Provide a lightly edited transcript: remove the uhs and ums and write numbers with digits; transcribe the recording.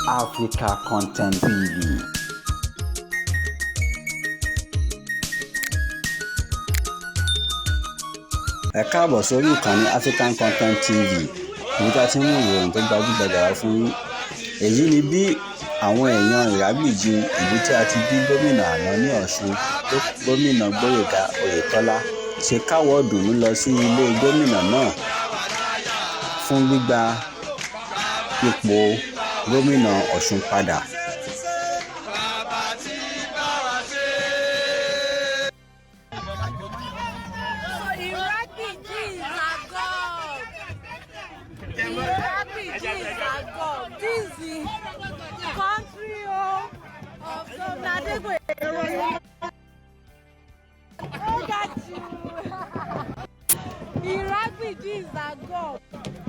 Africa Content TV. Ẹ káàbọ̀ sórí ìkànnì African Content TV, ibi tí a ti ń mú ìròyìn tó gbajúgbajà wá fún yín. Èyí ni bí àwọn èèyàn Ìrágbìjí, ìlú tí a ti bí gómìnà àná ní Ọ̀ṣun, gómìnà Gboyega Oyetola, ṣe káwọ́ ìdùnnú lọ sí ilé gómìnà náà fún gbígba ipò gómìnà Ọ̀ṣun padà. This is country of Gboyega. Ìrágbìjí is a God.